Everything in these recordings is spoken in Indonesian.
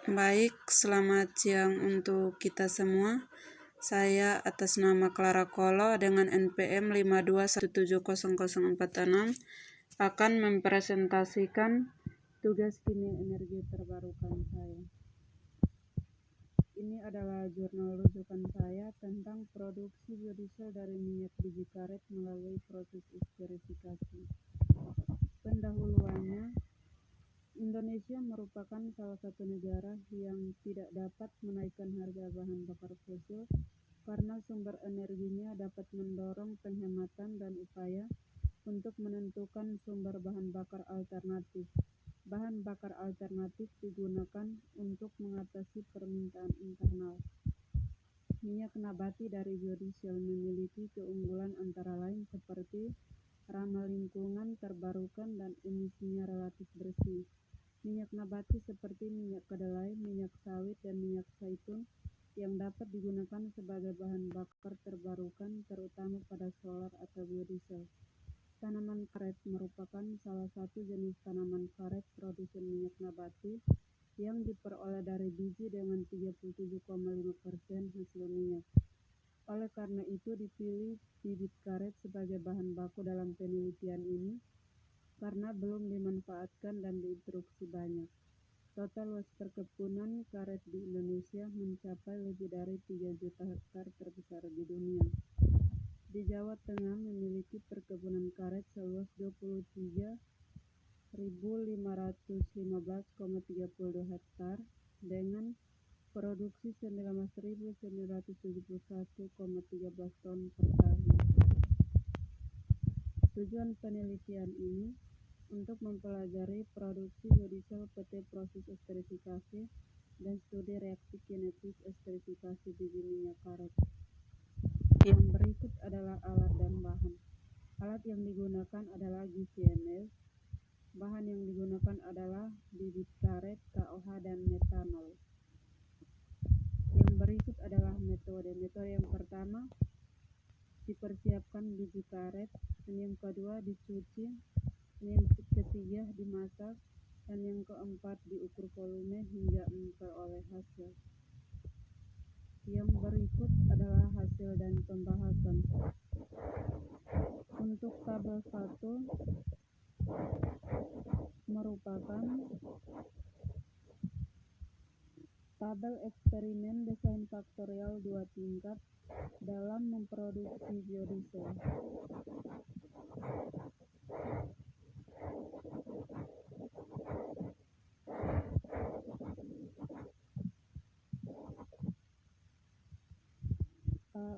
Baik, selamat siang untuk kita semua. Saya atas nama Clara Kolo dengan NPM 521700046 akan mempresentasikan tugas kimia energi terbarukan saya. Ini adalah jurnal rujukan saya tentang produksi biodiesel dari minyak biji karet melalui proses esterifikasi. Pendahuluannya, Indonesia merupakan salah satu negara yang tidak dapat menaikkan harga bahan bakar fosil karena sumber energinya dapat mendorong penghematan dan upaya untuk menentukan sumber bahan bakar alternatif. Bahan bakar alternatif digunakan untuk mengatasi permintaan internal. Minyak nabati dari biodiesel memiliki keunggulan antara lain seperti ramah lingkungan, terbarukan, dan emisinya relatif bersih. Minyak nabati seperti minyak kedelai, minyak sawit, dan minyak zaitun yang dapat digunakan sebagai bahan bakar terbarukan terutama pada solar atau biodiesel. Tanaman karet merupakan salah satu jenis tanaman karet produsen minyak nabati yang diperoleh dari biji dengan 37,5% hasil minyak. Oleh karena itu dipilih bibit karet sebagai bahan baku dalam penelitian ini karena belum dimanfaatkan dan diinstruksi banyak. Total luas perkebunan karet di Indonesia mencapai lebih dari 3 juta hektar terbesar di dunia. Di Jawa Tengah memiliki perkebunan karet seluas 23.515,32 hektar dengan produksi 19.971,13 ton per tahun. Tujuan penelitian ini untuk mempelajari produksi biodiesel PT proses esterifikasi dan studi reaksi kinetis esterifikasi biji minyak karet. Yang berikut adalah alat dan bahan. Alat yang digunakan adalah GCMS. Bahan yang digunakan adalah bibit karet, KOH, dan metanol. Yang berikut adalah metode. Metode yang pertama, dipersiapkan biji karet, dan yang kedua dicuci, dan yang ketiga dimasak, dan yang keempat diukur volume hingga memperoleh hasil. Yang berikut adalah hasil dan pembahasan. Untuk tabel 1 merupakan tabel eksperimen desain faktorial 2 tingkat dalam memproduksi biodiesel.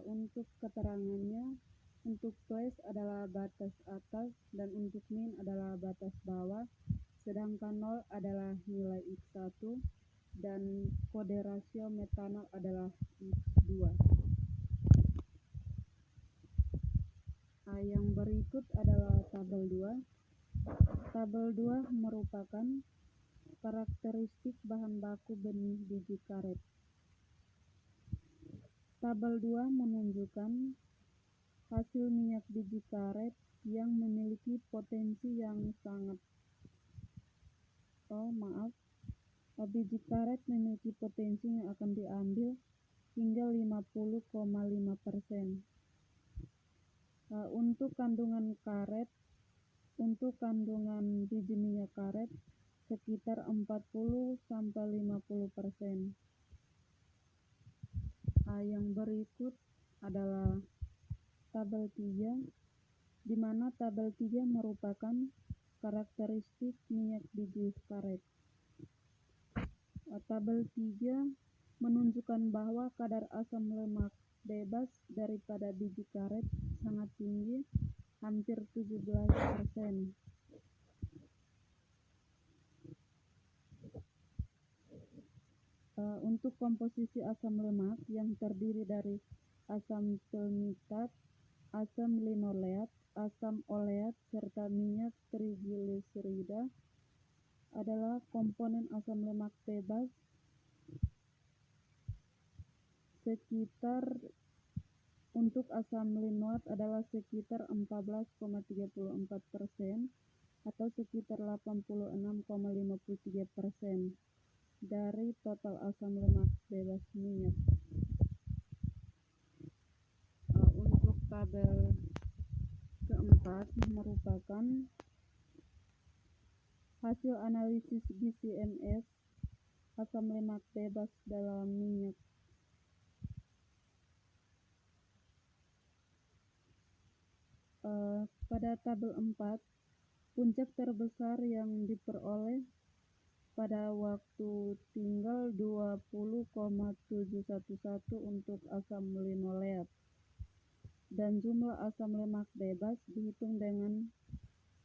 Untuk keterangannya, untuk place adalah batas atas dan untuk min adalah batas bawah, sedangkan 0 adalah nilai X1 dan kode rasio metanol adalah X2. Yang berikut adalah tabel 2. Tabel 2 merupakan karakteristik bahan baku benih biji karet. Tabel 2 menunjukkan hasil minyak biji karet yang memiliki potensi yang sangat biji karet memiliki potensi yang akan diambil hingga 50,5%. Untuk kandungan karet, untuk kandungan biji minyak karet sekitar 40-50%. Yang berikut adalah tabel 3, di mana tabel 3 merupakan karakteristik minyak biji karet. Tabel 3 menunjukkan bahwa kadar asam lemak bebas daripada biji karet sangat tinggi, hampir 17%. Untuk komposisi asam lemak yang terdiri dari asam palmitat, asam linoleat, asam oleat, serta minyak trigliserida adalah komponen asam lemak bebas sekitar untuk asam linoat adalah sekitar 14,34% atau sekitar 86,53%. dari total asam lemak bebas minyak. Untuk tabel keempat merupakan hasil analisis GCMS asam lemak bebas dalam minyak. Pada tabel 4, puncak terbesar yang diperoleh pada waktu tinggal 20,711 untuk asam linoleat, dan jumlah asam lemak bebas dihitung dengan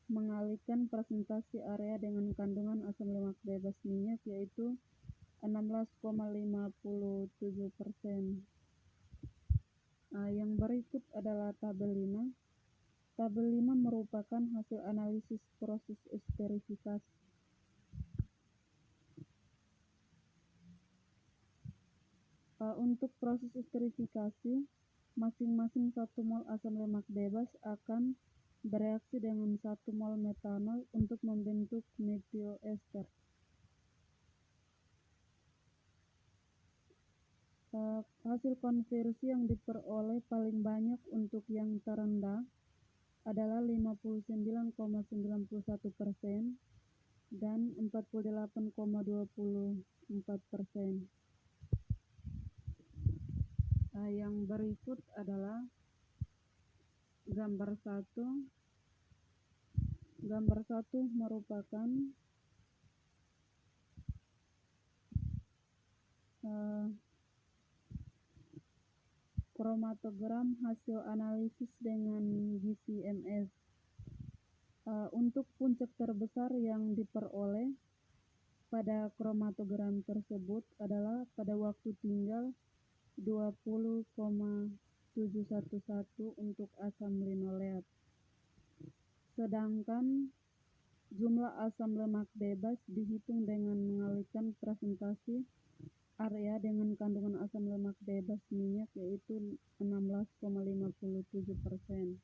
mengalihkan presentasi area dengan kandungan asam lemak bebas minyak, yaitu 16,57%. Yang berikut adalah tabel 5. Tabel 5 merupakan hasil analisis proses esterifikasi. Untuk proses esterifikasi, masing-masing 1 mol asam lemak bebas akan bereaksi dengan 1 mol metanol untuk membentuk metioester. Hasil konversi yang diperoleh paling banyak untuk yang terendah adalah 59,91% dan 48,24%. Yang berikut adalah gambar 1. Gambar 1 merupakan kromatogram hasil analisis dengan GCMS. Untuk puncak terbesar yang diperoleh pada kromatogram tersebut adalah pada waktu tinggal 20,711 untuk asam linoleat. Sedangkan jumlah asam lemak bebas dihitung dengan mengalihkan presentasi area dengan kandungan asam lemak bebas minyak, yaitu 16,57%.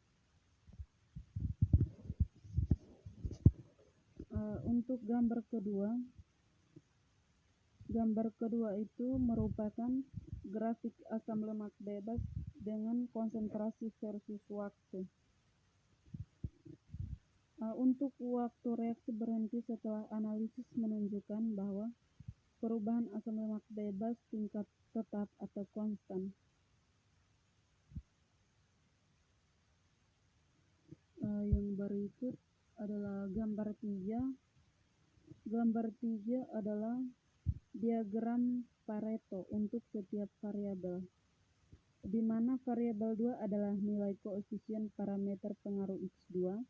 Untuk gambar kedua itu merupakan grafik asam lemak bebas dengan konsentrasi versus waktu. Untuk waktu reaksi berhenti setelah analisis menunjukkan bahwa perubahan asam lemak bebas tingkat tetap atau konstan. Yang berikut adalah gambar 3. Gambar 3 adalah diagram Pareto untuk setiap variabel, di mana variabel 2 adalah nilai koefisien parameter pengaruh X2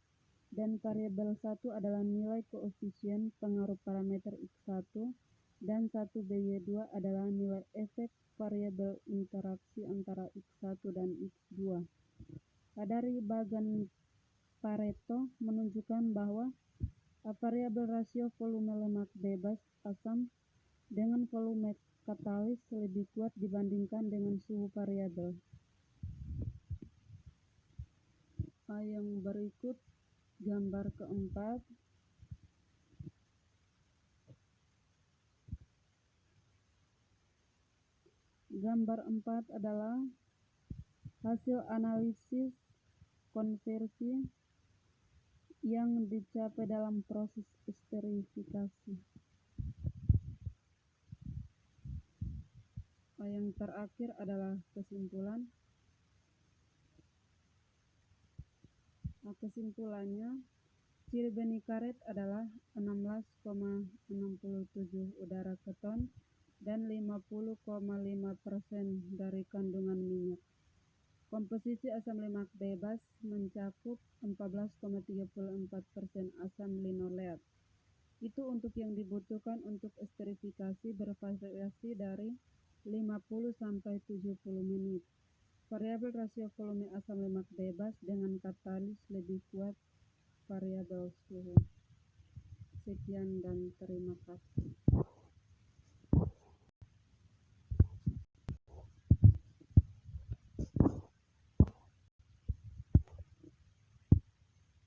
dan variabel 1 adalah nilai koefisien pengaruh parameter X1 dan 1BY2 adalah nilai efek variabel interaksi antara X1 dan X2. Dari bagan Pareto menunjukkan bahwa variabel rasio volume lemak bebas asam dengan volume katalis lebih kuat dibandingkan dengan suhu variabel. Yang berikut gambar keempat. Gambar 4 adalah hasil analisis konversi yang dicapai dalam proses esterifikasi. Yang terakhir adalah kesimpulan. Kesimpulannya, ciri benih karet adalah 16,67 udara ke ton dan 50,5% dari kandungan minyak. Komposisi asam lemak bebas mencakup 14,34% asam linoleat. Itu untuk yang dibutuhkan untuk esterifikasi bervariasi dari 50 sampai 70 menit. Variabel rasio volume asam lemak bebas dengan katalis lebih kuat variabel suhu. Sekian dan terima kasih.